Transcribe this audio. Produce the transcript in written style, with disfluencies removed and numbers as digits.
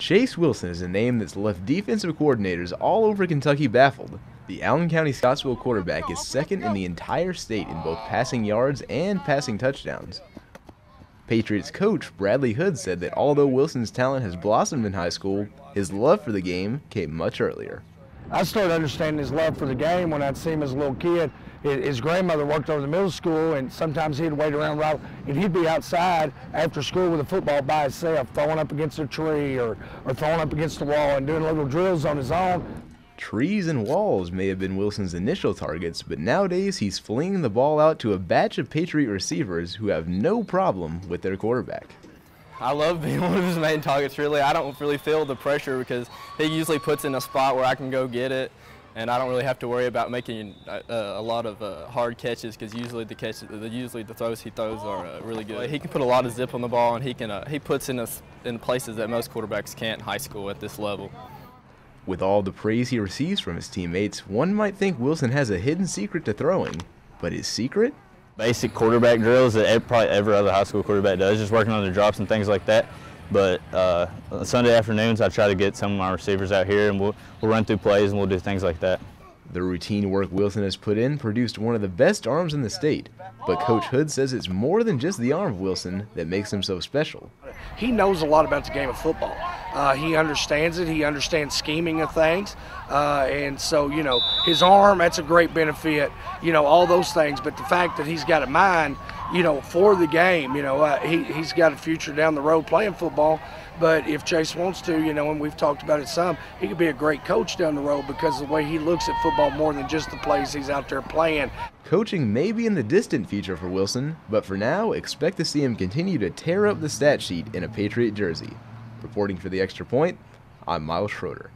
Chase Wilson is a name that's left defensive coordinators all over Kentucky baffled. The Allen County-Scottsville quarterback is second in the entire state in both passing yards and passing touchdowns. Patriots coach Bradley Hood said that although Wilson's talent has blossomed in high school, his love for the game came much earlier. I started understanding his love for the game when I'd see him as a little kid. His grandmother worked over the middle school, and sometimes he'd wait around and he'd be outside after school with a football by himself, throwing up against a tree or throwing up against the wall and doing little drills on his own. Trees and walls may have been Wilson's initial targets, but nowadays he's flinging the ball out to a batch of Patriot receivers who have no problem with their quarterback. I love being one of his main targets, really. I don't really feel the pressure because he usually puts in a spot where I can go get it, and I don't really have to worry about making a lot of hard catches because usually the throws he throws are really good. He can put a lot of zip on the ball, and he puts in places that most quarterbacks can't in high school at this level. With all the praise he receives from his teammates, one might think Wilson has a hidden secret to throwing, but his secret? Basic quarterback drills that probably every other high school quarterback does, just working on their drops and things like that. But Sunday afternoons, I try to get some of my receivers out here, and we'll run through plays and we'll do things like that. The routine work Wilson has put in produced one of the best arms in the state, but Coach Hood says it's more than just the arm of Wilson that makes him so special. He knows a lot about the game of football. He understands it. He understands scheming of things. And so, his arm, that's a great benefit, all those things. But the fact that he's got a mind, for the game, he's got a future down the road playing football. But if Chase wants to, and we've talked about it some, he could be a great coach down the road because of the way he looks at football more than just the plays he's out there playing. Coaching may be in the distant future for Wilson, but for now, expect to see him continue to tear up the stat sheet in a Patriot jersey. Reporting for the Extra Point, I'm Miles Schroeder.